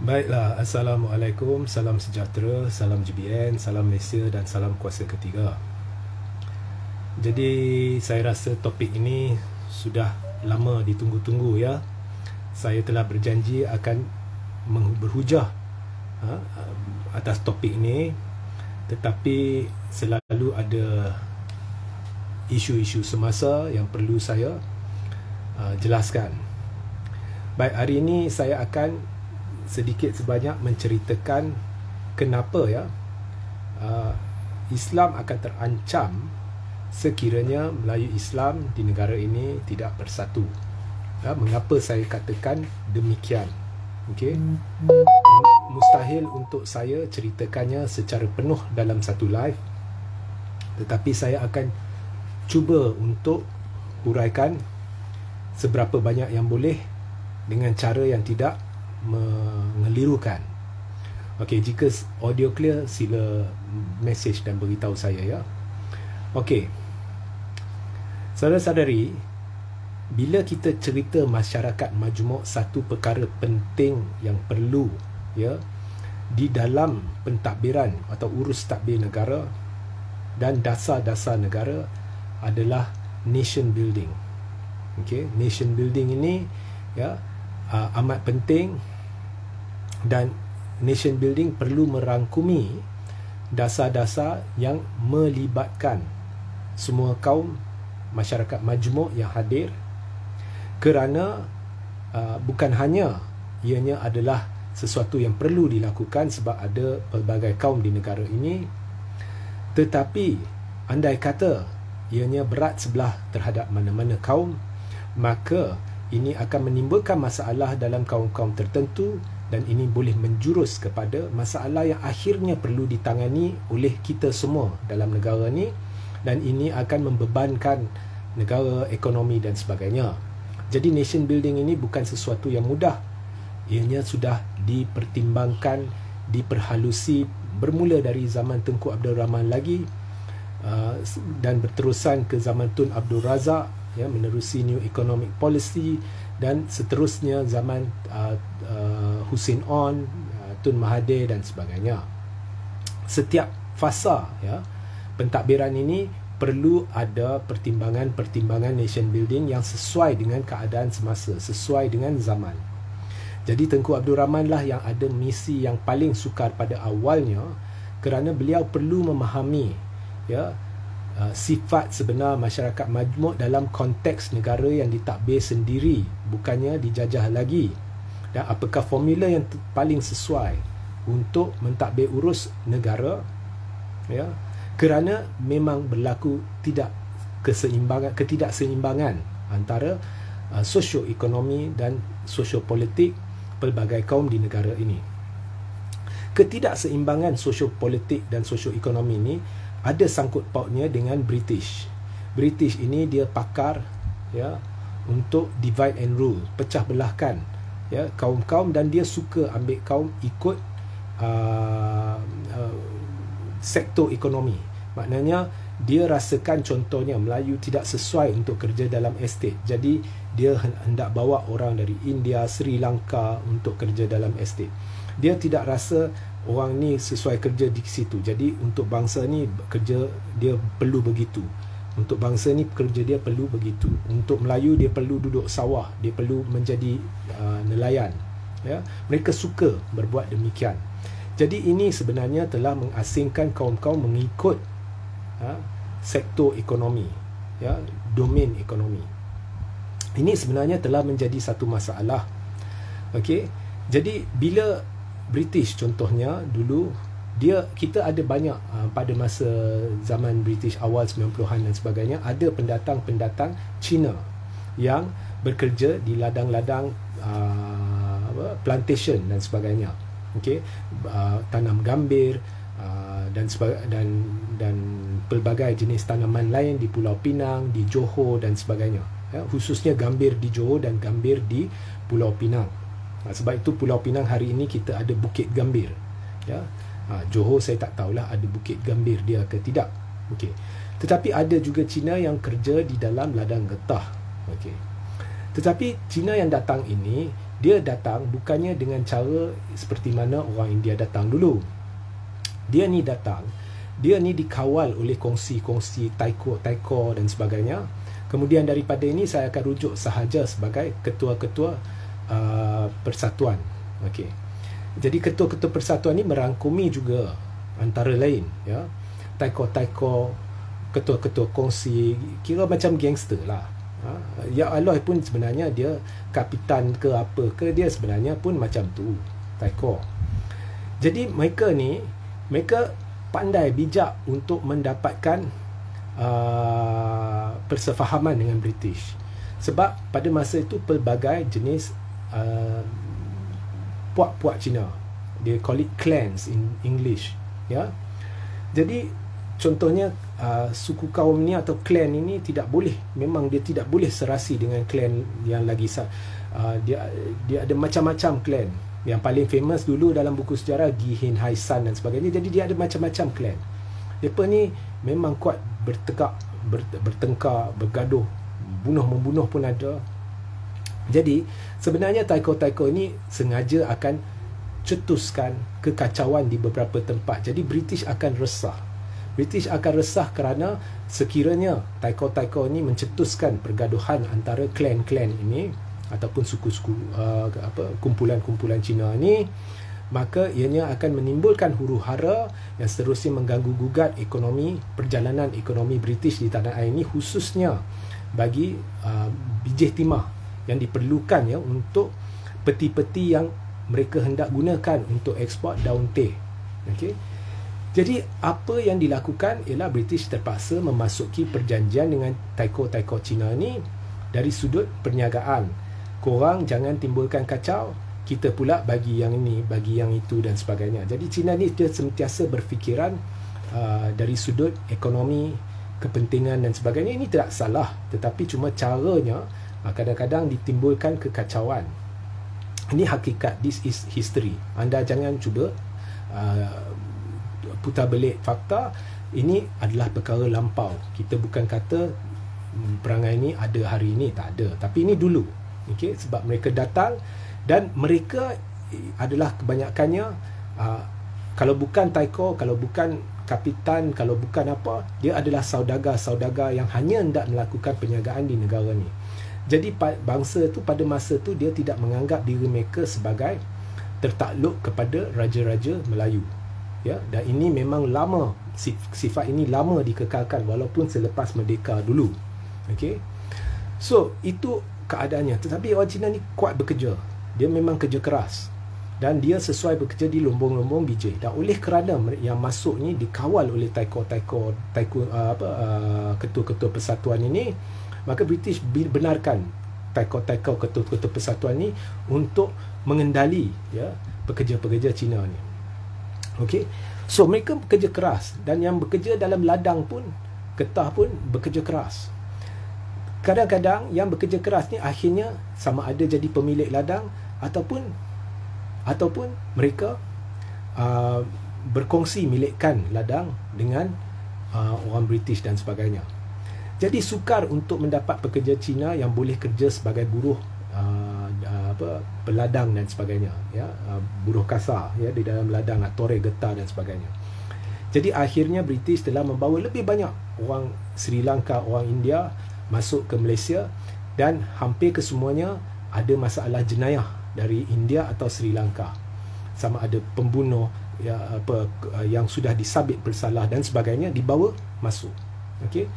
Baiklah, Assalamualaikum, salam sejahtera, salam GBN, salam Malaysia dan salam kuasa ketiga. Jadi saya rasa topik ini sudah lama ditunggu-tunggu ya. Saya telah berjanji akan berhujah atas topik ini, tetapi selalu ada isu-isu semasa yang perlu saya jelaskan. Baik, hari ini saya akan sedikit sebanyak menceritakan kenapa Islam akan terancam sekiranya Melayu Islam di negara ini tidak bersatu. Mengapa saya katakan demikian? Okey. Mustahil untuk saya ceritakannya secara penuh dalam satu live, tetapi saya akan cuba untuk huraikan seberapa banyak yang boleh dengan cara yang tidak mengelirukan. Okey, jika audio clear sila message dan beritahu saya ya. Okey. Saudara-saudari, bila kita cerita masyarakat majmuk, satu perkara penting yang perlu di dalam pentadbiran atau urus tadbir negara dan dasar-dasar negara adalah nation building. Okey, nation building ini amat penting, dan nation building perlu merangkumi dasar-dasar yang melibatkan semua kaum masyarakat majmuk yang hadir, kerana bukan hanya ianya adalah sesuatu yang perlu dilakukan sebab ada pelbagai kaum di negara ini, tetapi andai kata ianya berat sebelah terhadap mana-mana kaum, maka ini akan menimbulkan masalah dalam kaum-kaum tertentu, dan ini boleh menjurus kepada masalah yang akhirnya perlu ditangani oleh kita semua dalam negara ni, dan ini akan membebankan negara, ekonomi dan sebagainya. Jadi nation building ini bukan sesuatu yang mudah. Ianya sudah dipertimbangkan, diperhalusi bermula dari zaman Tengku Abdul Rahman lagi, dan berterusan ke zaman Tun Abdul Razak menerusi New Economic Policy, dan seterusnya zaman Hussein On, Tun Mahathir dan sebagainya. Setiap fasa pentadbiran ini perlu ada pertimbangan-pertimbangan nation building yang sesuai dengan keadaan semasa, sesuai dengan zaman. Jadi Tengku Abdul Rahman lah yang ada misi yang paling sukar pada awalnya, kerana beliau perlu memahami sifat sebenar masyarakat majmuk dalam konteks negara yang ditadbir sendiri, bukannya dijajah lagi, dan apakah formula yang paling sesuai untuk mentadbir urus negara, kerana memang berlaku ketidakseimbangan antara sosioekonomi dan sosiopolitik pelbagai kaum di negara ini. Ketidakseimbangan sosiopolitik dan sosioekonomi ini ada sangkut pautnya dengan British. British ini dia pakar untuk divide and rule, pecah belahkan kaum-kaum, dan dia suka ambil kaum ikut sektor ekonomi. Maknanya dia rasakan contohnya Melayu tidak sesuai untuk kerja dalam estate, jadi dia hendak bawa orang dari India, Sri Lanka untuk kerja dalam estate. Dia tidak rasa orang ni sesuai kerja di situ, jadi untuk bangsa ni kerja dia perlu begitu, untuk bangsa ni kerja dia perlu begitu, untuk Melayu dia perlu duduk sawah, dia perlu menjadi nelayan. Mereka suka berbuat demikian. Jadi ini sebenarnya telah mengasingkan kaum-kaum mengikut sektor ekonomi, domain ekonomi. Ini sebenarnya telah menjadi satu masalah. Okey, jadi bila British contohnya dulu, kita ada banyak pada masa zaman British awal 90-an dan sebagainya, ada pendatang-pendatang Cina yang bekerja di ladang-ladang plantation dan sebagainya. Okey, tanam gambir dan pelbagai jenis tanaman lain di Pulau Pinang, di Johor dan sebagainya. Khususnya gambir di Johor dan gambir di Pulau Pinang. Sebab itu Pulau Pinang hari ini kita ada Bukit Gambir. Johor saya tak tahulah ada Bukit Gambir dia ke tidak. Okey. Tetapi ada juga Cina yang kerja di dalam ladang getah. Okey. Tetapi Cina yang datang ini, dia datang bukannya dengan cara seperti mana orang India datang dulu. Dia ni datang, dia ni dikawal oleh kongsi-kongsi taiko dan sebagainya. Kemudian daripada ini saya akan rujuk sahaja sebagai ketua-ketua persatuan. Okey. Jadi ketua-ketua persatuan ni merangkumi juga antara lain, ya, taiko, ketua-ketua kongsi, kira macam gangster lah. Ya Allah pun sebenarnya dia kapitan ke apa ke, dia sebenarnya pun macam tu, taiko. Jadi mereka pandai bijak untuk mendapatkan persefahaman dengan British. Sebab pada masa itu pelbagai jenis puak-puak Cina, dia call it clans in English, ya. Jadi contohnya suku kaum ni atau clan ini memang dia tidak boleh serasi dengan clan yang lagi dia ada macam-macam clan. Yang paling famous dulu dalam buku sejarah Gihin Hai San dan sebagainya. Jadi dia ada macam-macam clan. Mereka ni memang kuat bertengkar, bergaduh, bunuh-membunuh pun ada. Jadi sebenarnya taiko ini sengaja akan cetuskan kekacauan di beberapa tempat. Jadi British akan resah kerana sekiranya taiko ini mencetuskan pergaduhan antara klan-klan ini ataupun suku-suku kumpulan-kumpulan Cina ni, maka ianya akan menimbulkan huru-hara yang seterusnya mengganggu gugat perjalanan ekonomi British di tanah air ini, khususnya bagi bijih timah yang diperlukan, ya, untuk peti-peti yang mereka hendak gunakan untuk ekspor daun teh. Okey. Jadi apa yang dilakukan ialah British terpaksa memasuki perjanjian dengan taiko Cina ni dari sudut perniagaan. Korang jangan timbulkan kacau, kita pula bagi yang ini, bagi yang itu dan sebagainya. Jadi Cina ni dia sentiasa berfikiran dari sudut ekonomi, kepentingan dan sebagainya. Ini tidak salah, tetapi cuma caranya kadang-kadang ditimbulkan kekacauan. Ini hakikat, this is history. Anda jangan cuba putar belik fakta. Ini adalah perkara lampau. Kita bukan kata perangai ini ada hari ini, tak ada. Tapi ini dulu. Okay, sebab mereka datang dan mereka adalah kebanyakannya kalau bukan taiko, kalau bukan kapitan, kalau bukan apa, dia adalah saudagar yang hanya hendak melakukan perniagaan di negara ni. Jadi bangsa tu pada masa tu dia tidak menganggap diri mereka sebagai tertakluk kepada raja-raja Melayu, ya. Dan ini memang lama, sifat ini lama dikekalkan walaupun selepas merdeka dulu. Okey. So itu keadaannya. Tetapi orang Cina ni kuat bekerja. Dia memang kerja keras dan dia sesuai bekerja di lumbung-lumbung bijih. Dan oleh kerana yang masuk ni dikawal oleh ketua-ketua persatuan ini, maka British benarkan taiko ketua-ketua persatuan ni untuk mengendali, ya, pekerja-pekerja Cina ni. Okey. So mereka bekerja keras, dan yang bekerja dalam ladang pun, getah pun bekerja keras. Kadang-kadang yang bekerja keras ni akhirnya sama ada jadi pemilik ladang ataupun mereka berkongsi milikkan ladang dengan orang British dan sebagainya. Jadi sukar untuk mendapat pekerja Cina yang boleh kerja sebagai buruh peladang dan sebagainya, ya, buruh kasar, ya, di dalam ladang, tore, getah dan sebagainya. Jadi akhirnya British telah membawa lebih banyak orang Sri Lanka, orang India masuk ke Malaysia, dan hampir kesemuanya ada masalah jenayah dari India atau Sri Lanka, sama ada pembunuh, ya, yang sudah disabit bersalah dan sebagainya, dibawa masuk. Okey,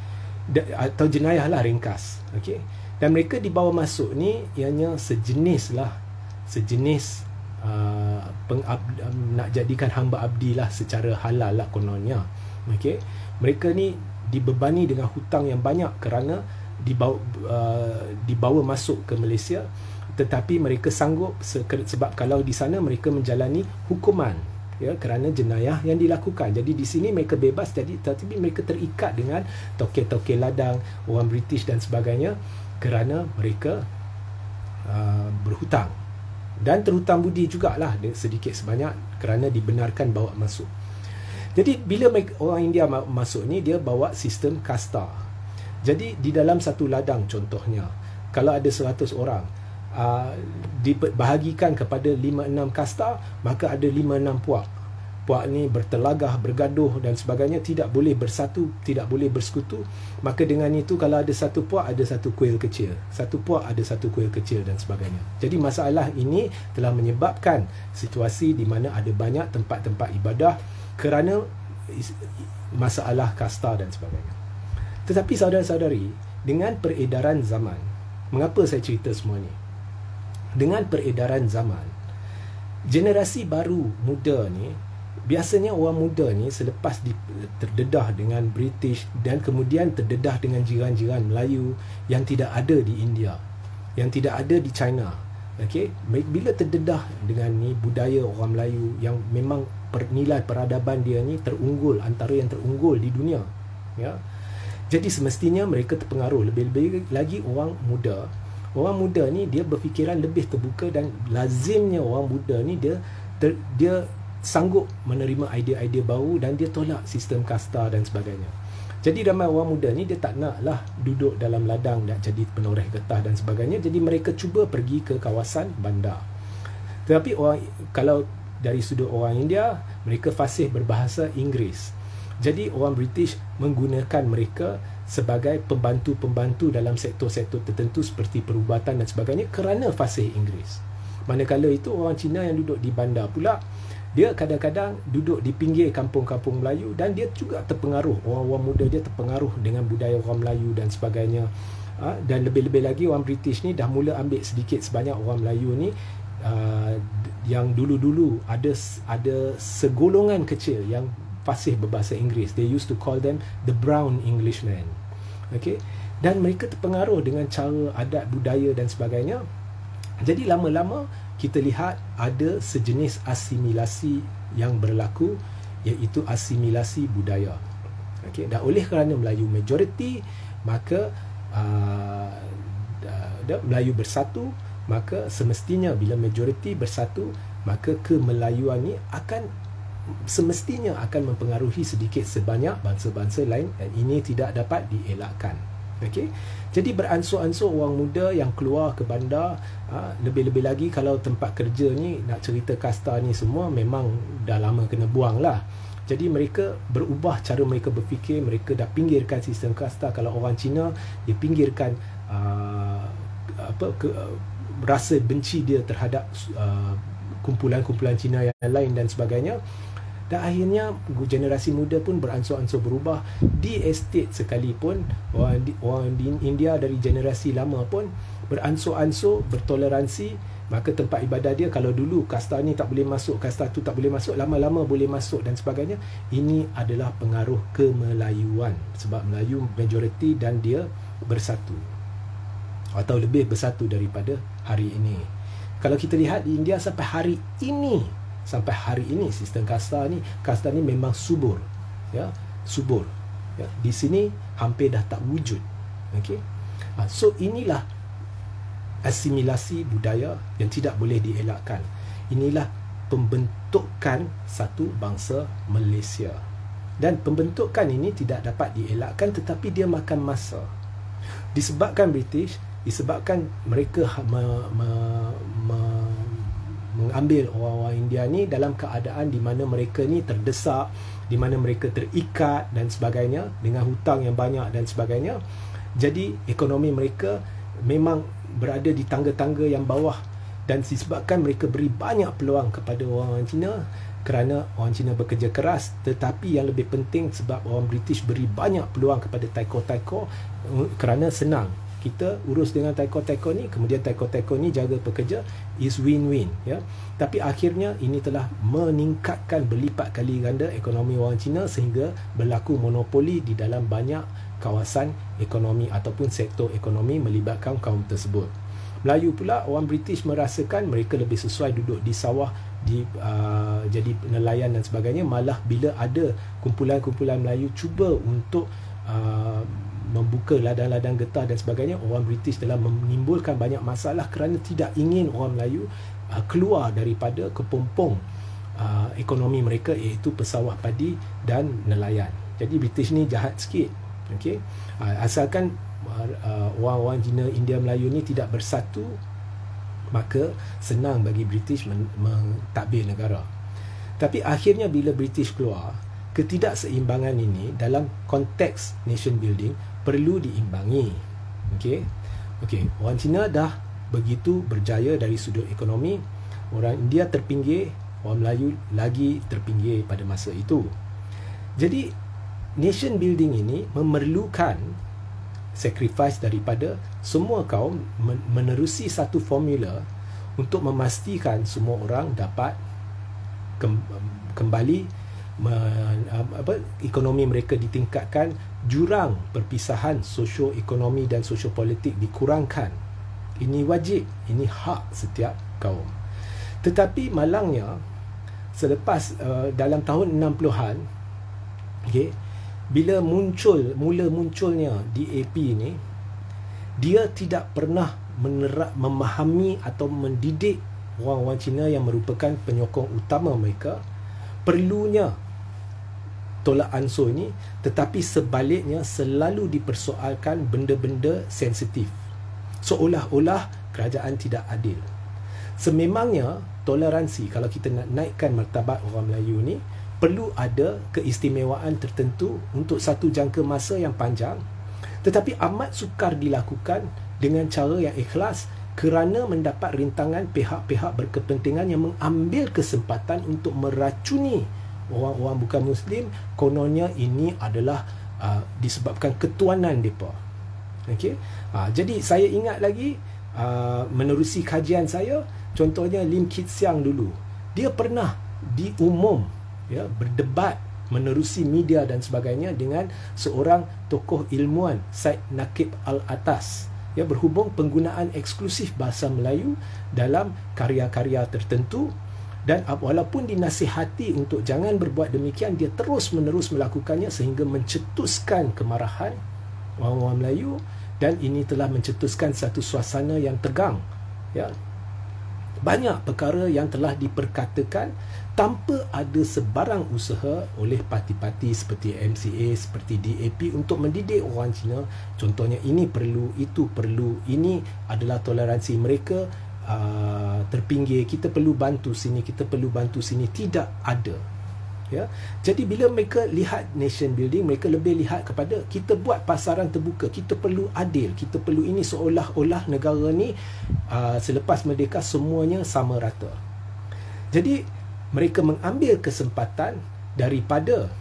atau jenayah lah ringkas. Okey, dan mereka dibawa masuk ni ianya sejenis nak jadikan hamba abdi lah, secara halal lah kononnya. Okey, mereka ni dibebani dengan hutang yang banyak kerana dibawa masuk ke Malaysia, tetapi mereka sanggup sebab kalau di sana mereka menjalani hukuman, ya, kerana jenayah yang dilakukan. Jadi di sini mereka bebas, tetapi mereka terikat dengan toke-toke ladang, orang British dan sebagainya, kerana mereka berhutang dan terhutang budi jugalah sedikit sebanyak kerana dibenarkan bawa masuk. Jadi bila orang India masuk ni, dia bawa sistem kasta. Jadi di dalam satu ladang contohnya, kalau ada 100 orang, dibahagikan kepada 5-6 kasta, maka ada 5-6 puak. Puak ni bertelagah, bergaduh dan sebagainya, tidak boleh bersatu, tidak boleh bersekutu. Maka dengan itu, kalau ada satu puak, ada satu kuil kecil, satu puak ada satu kuil kecil dan sebagainya. Jadi masalah ini telah menyebabkan situasi di mana ada banyak tempat-tempat ibadah kerana masalah kasta dan sebagainya. Tetapi saudara-saudari, dengan peredaran zaman, mengapa saya cerita semua ni? Dengan peredaran zaman, generasi baru muda ni, biasanya orang muda ni selepas terdedah dengan British dan kemudian terdedah dengan jiran-jiran Melayu yang tidak ada di India, yang tidak ada di China. Okey, bila terdedah dengan ni budaya orang Melayu yang memang nilai peradaban dia ni terunggul, antara yang terunggul di dunia, ya. Jadi semestinya mereka terpengaruh. Lebih-lebih lagi orang muda. Orang muda ni dia berfikiran lebih terbuka dan lazimnya orang muda ni dia sanggup menerima idea-idea baru dan dia tolak sistem kasta dan sebagainya. Jadi ramai orang muda ni dia tak naklah duduk dalam ladang nak jadi penoreh getah dan sebagainya. Jadi mereka cuba pergi ke kawasan bandar. Tetapi kalau dari sudut orang India, mereka fasih berbahasa Inggeris. Jadi orang British menggunakan mereka sebagai pembantu-pembantu dalam sektor-sektor tertentu seperti perubatan dan sebagainya kerana fasih Inggeris. Manakala itu orang Cina yang duduk di bandar pula, dia kadang-kadang duduk di pinggir kampung-kampung Melayu dan dia juga terpengaruh. Orang-orang muda dia terpengaruh dengan budaya orang Melayu dan sebagainya. Dan lebih-lebih lagi orang British ni dah mula ambil sedikit sebanyak orang Melayu ni yang dulu-dulu ada segolongan kecil yang fasih berbahasa Inggeris. They used to call them the brown Englishmen. Okay? Dan mereka terpengaruh dengan cara adat budaya dan sebagainya. Jadi lama-lama kita lihat ada sejenis asimilasi yang berlaku, iaitu asimilasi budaya. Okay? Dan oleh kerana Melayu majoriti, maka Melayu bersatu, maka semestinya bila majoriti bersatu, maka kemelayuan ni semestinya akan mempengaruhi sedikit sebanyak bangsa-bangsa lain dan ini tidak dapat dielakkan. Okay? Jadi beransur-ansur orang muda yang keluar ke bandar, lebih-lebih lagi kalau tempat kerja ni, nak cerita kasta ni semua memang dah lama kena buang lah. Jadi mereka berubah cara mereka berfikir, mereka dah pinggirkan sistem kasta. Kalau orang Cina, dia pinggirkan rasa benci dia terhadap kumpulan-kumpulan Cina yang lain dan sebagainya. Dan akhirnya generasi muda pun beransur-ansur berubah. Di estate sekalipun, orang di India dari generasi lama pun beransur-ansur bertoleransi. Maka tempat ibadah dia, kalau dulu kasta ni tak boleh masuk, kasta tu tak boleh masuk, lama-lama boleh masuk dan sebagainya. Ini adalah pengaruh kemelayuan, sebab Melayu majoriti dan dia bersatu, atau lebih bersatu daripada hari ini. Kalau kita lihat di India sampai hari ini sistem kasta ni memang subur, ya, subur, ya. Di sini hampir dah tak wujud. Okey. So inilah asimilasi budaya yang tidak boleh dielakkan. Inilah pembentukan satu bangsa Malaysia. Dan pembentukan ini tidak dapat dielakkan, tetapi dia makan masa. Disebabkan British, disebabkan mereka mengambil orang-orang India ni dalam keadaan di mana mereka ni terdesak, di mana mereka terikat dan sebagainya, dengan hutang yang banyak dan sebagainya. Jadi ekonomi mereka memang berada di tangga-tangga yang bawah, dan disebabkan mereka beri banyak peluang kepada orang Cina kerana orang Cina bekerja keras. Tetapi yang lebih penting, sebab orang British beri banyak peluang kepada taiko-taiko kerana senang. Kita urus dengan taiko-taiko ni, kemudian taiko-taiko ni jaga pekerja, is win-win, ya. Tapi akhirnya ini telah meningkatkan berlipat kali ganda ekonomi orang Cina sehingga berlaku monopoli di dalam banyak kawasan ekonomi ataupun sektor ekonomi melibatkan kaum tersebut. Melayu pula, orang British merasakan mereka lebih sesuai duduk di sawah, jadi nelayan dan sebagainya. Malah bila ada kumpulan-kumpulan Melayu cuba untuk membuka ladang-ladang getah dan sebagainya, orang British telah menimbulkan banyak masalah kerana tidak ingin orang Melayu keluar daripada kepompong ekonomi mereka, iaitu pesawah padi dan nelayan. Jadi British ni jahat sikit. Okey, asalkan orang-orang Cina, India, Melayu ni tidak bersatu, maka senang bagi British mentadbir negara. Tapi akhirnya bila British keluar, ketidakseimbangan ini dalam konteks nation building perlu diimbangi. Okey, orang Cina dah begitu berjaya dari sudut ekonomi, orang India terpinggir, orang Melayu lagi terpinggir pada masa itu. Jadi nation building ini memerlukan sacrifice daripada semua kaum menerusi satu formula untuk memastikan semua orang dapat kembali ekonomi mereka ditingkatkan, jurang perpisahan sosioekonomi dan sosiopolitik dikurangkan. Ini wajib, ini hak setiap kaum. Tetapi malangnya selepas dalam tahun 60-an, bila mula munculnya DAP ni, dia tidak pernah memahami atau mendidik orang-orang Cina yang merupakan penyokong utama mereka perlunya tolak ansur ini, tetapi sebaliknya selalu dipersoalkan benda-benda sensitif, seolah-olah kerajaan tidak adil. Sememangnya toleransi, kalau kita nak naikkan martabat orang Melayu ni, perlu ada keistimewaan tertentu untuk satu jangka masa yang panjang, tetapi amat sukar dilakukan dengan cara yang ikhlas kerana mendapat rintangan pihak-pihak berkepentingan yang mengambil kesempatan untuk meracuni orang-orang bukan Muslim. Kononnya ini adalah disebabkan ketuanan mereka. Jadi saya ingat lagi, menerusi kajian saya, contohnya Lim Kit Siang dulu, dia pernah diumum berdebat menerusi media dan sebagainya dengan seorang tokoh ilmuwan, Said Naqib Al-Atas, berhubung penggunaan eksklusif bahasa Melayu dalam karya-karya tertentu. Dan walaupun dinasihati untuk jangan berbuat demikian, dia terus-menerus melakukannya sehingga mencetuskan kemarahan orang-orang Melayu, dan ini telah mencetuskan satu suasana yang tegang. Banyak perkara yang telah diperkatakan tanpa ada sebarang usaha oleh parti-parti seperti MCA, seperti DAP untuk mendidik orang Cina. Contohnya, ini perlu, itu perlu, ini adalah toleransi mereka terpinggir, kita perlu bantu sini, kita perlu bantu sini. Tidak ada. Jadi bila mereka lihat nation building, mereka lebih lihat kepada kita buat pasaran terbuka, kita perlu adil, kita perlu ini, seolah-olah negara ni selepas merdeka semuanya sama rata. Jadi mereka mengambil kesempatan daripada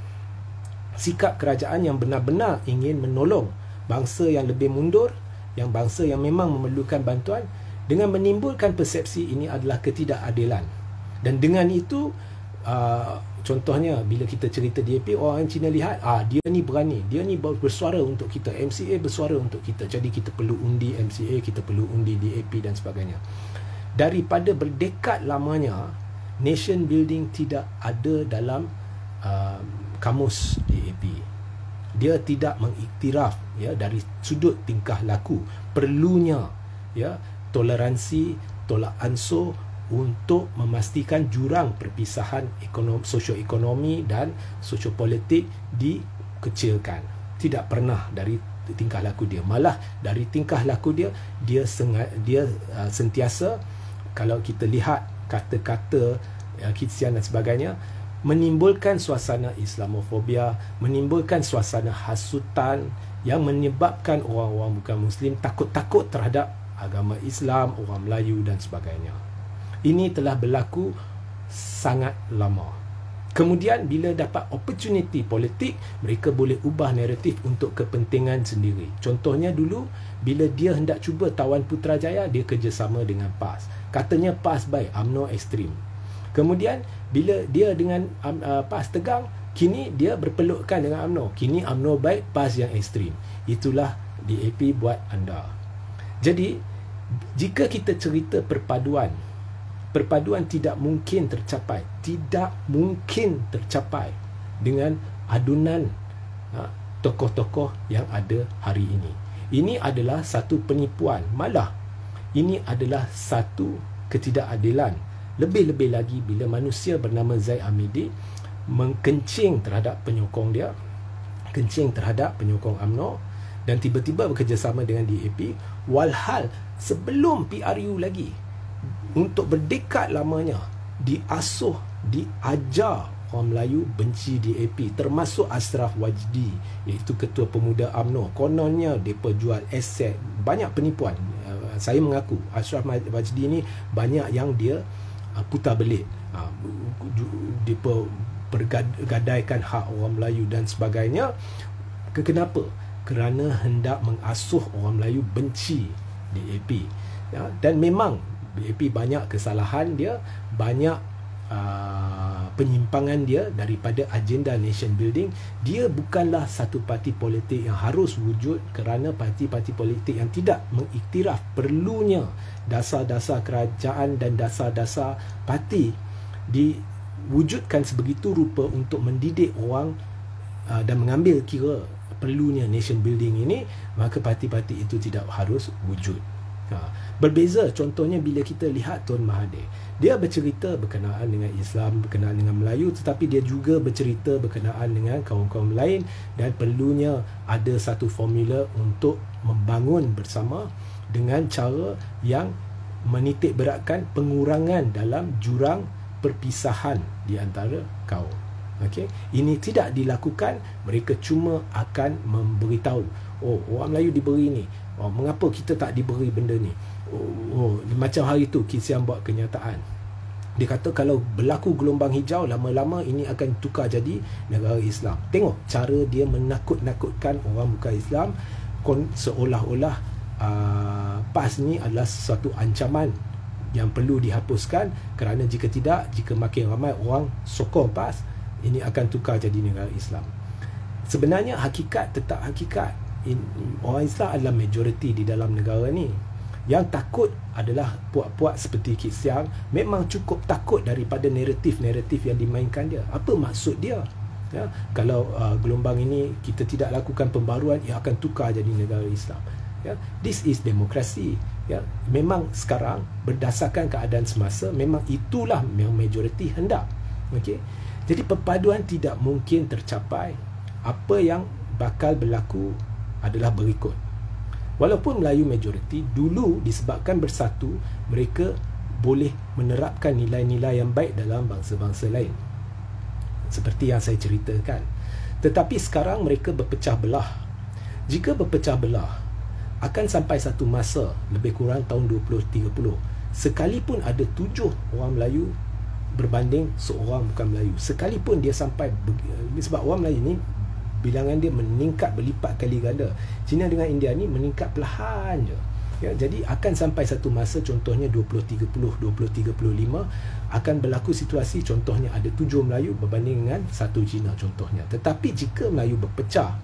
sikap kerajaan yang benar-benar ingin menolong bangsa yang lebih mundur, yang bangsa yang memang memerlukan bantuan, dengan menimbulkan persepsi ini adalah ketidakadilan. Dan dengan itu contohnya bila kita cerita DAP, orang Cina lihat dia ni berani, dia ni bersuara untuk kita, MCA bersuara untuk kita, jadi kita perlu undi MCA, kita perlu undi DAP dan sebagainya. Daripada berdekat lamanya, nation building tidak ada dalam kamus DAP. Dia tidak mengiktiraf dari sudut tingkah laku perlunya toleransi, tolak ansur untuk memastikan jurang perpisahan sosioekonomi dan sosiopolitik dikecilkan. Tidak pernah dari tingkah laku dia. Malah dari tingkah laku dia, dia sentiasa, kalau kita lihat kata-kata Kit Siang dan sebagainya, menimbulkan suasana Islamofobia, menimbulkan suasana hasutan yang menyebabkan orang-orang bukan Muslim takut-takut terhadap agama Islam, orang Melayu dan sebagainya. Ini telah berlaku sangat lama. Kemudian bila dapat opportunity politik, mereka boleh ubah naratif untuk kepentingan sendiri. Contohnya dulu, bila dia hendak cuba tawan Putrajaya, dia kerjasama dengan PAS. Katanya PAS baik, UMNO ekstrim. Kemudian bila dia dengan PAS tegang, kini dia berpelukkan dengan UMNO. Kini UMNO baik, PAS yang ekstrim. Itulah DAP buat anda. Jadi jika kita cerita perpaduan tidak mungkin tercapai, dengan adunan tokoh-tokoh yang ada hari ini. Ini adalah satu penipuan, malah ini adalah satu ketidakadilan. Lebih-lebih lagi bila manusia bernama Zaid Hamidi mengkencing terhadap penyokong dia, kencing terhadap penyokong UMNO, dan tiba-tiba bekerjasama dengan DAP, walhal sebelum PRU lagi, untuk berdekad lamanya diasuh, diajar orang Melayu benci DAP, termasuk Ashraf Wajdi, iaitu Ketua Pemuda UMNO. Kononnya mereka jual aset, banyak penipuan. Saya mengaku Ashraf Wajdi ni banyak yang dia putar belit, dia pergadaikan hak orang Melayu dan sebagainya. Kenapa? Kerana hendak mengasuh orang Melayu benci DAP, ya. Dan memang DAP banyak kesalahan dia, banyak penyimpangan dia daripada agenda nation building. Dia bukanlah satu parti politik yang harus wujud, kerana parti-parti politik yang tidak mengiktiraf perlunya dasar-dasar kerajaan dan dasar-dasar parti diwujudkan sebegitu rupa untuk mendidik orang dan mengambil kira perlunya nation building ini, maka parti-parti itu tidak harus wujud. Berbeza contohnya bila kita lihat Tun Mahathir, dia bercerita berkenaan dengan Islam, berkenaan dengan Melayu, tetapi dia juga bercerita berkenaan dengan kaum-kaum lain, dan perlunya ada satu formula untuk membangun bersama dengan cara yang menitik beratkan pengurangan dalam jurang perpisahan di antara kaum. Okey, ini tidak dilakukan, mereka cuma akan memberitahu, oh, orang Melayu diberi ni, oh, mengapa kita tak diberi benda ni. Macam hari tu Kit Siam buat kenyataan, dia kata kalau berlaku gelombang hijau, lama-lama ini akan tukar jadi negara Islam. Tengok cara dia menakut-nakutkan orang bukan Islam, seolah-olah PAS ni adalah suatu ancaman yang perlu dihapuskan, kerana jika tidak, jika makin ramai orang sokong PAS, ini akan tukar jadi negara Islam. Sebenarnya hakikat tetap hakikat. Orang Islam adalah majoriti di dalam negara ni. Yang takut adalah puak-puak seperti Kit Siang. Memang cukup takut daripada naratif-naratif yang dimainkan dia. Apa maksud dia? Ya, kalau gelombang ini kita tidak lakukan pembaruan, ia akan tukar jadi negara Islam. Ya, this is demokrasi. Ya, memang sekarang berdasarkan keadaan semasa, memang itulah yang majoriti hendak. Okey. Jadi perpaduan tidak mungkin tercapai. Apa yang bakal berlaku adalah berikut. Walaupun Melayu majoriti, dulu disebabkan bersatu, mereka boleh menerapkan nilai-nilai yang baik dalam bangsa-bangsa lain, seperti yang saya ceritakan. Tetapi sekarang mereka berpecah belah. Jika berpecah belah, akan sampai satu masa, lebih kurang tahun 2030, sekalipun ada 7 orang Melayu berbanding seorang bukan Melayu, sekalipun dia sampai, sebab orang Melayu ni bilangan dia meningkat berlipat kali ganda. China dengan India ni meningkat perlahan je. Ya, jadi akan sampai satu masa, contohnya 2030, 2035, akan berlaku situasi contohnya ada 7 Melayu berbanding dengan 1 Cina contohnya. Tetapi jika Melayu berpecah,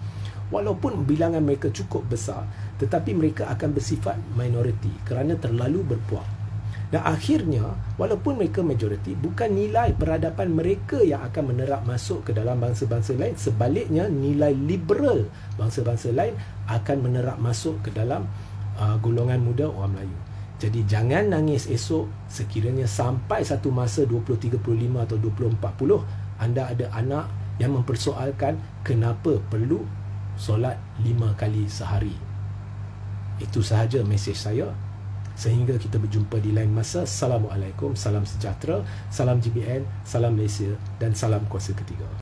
walaupun bilangan mereka cukup besar, tetapi mereka akan bersifat minoriti kerana terlalu berpuak. Dan akhirnya, walaupun mereka majoriti, bukan nilai peradaban mereka yang akan menerap masuk ke dalam bangsa-bangsa lain. Sebaliknya, nilai liberal bangsa-bangsa lain akan menerap masuk ke dalam golongan muda orang Melayu. Jadi jangan nangis esok sekiranya sampai satu masa 2035 atau 2040 anda ada anak yang mempersoalkan kenapa perlu solat 5 kali sehari. Itu sahaja mesej saya. Sehingga kita berjumpa di lain masa. Assalamualaikum, salam sejahtera, salam GBN, salam Malaysia dan salam kuasa ketiga.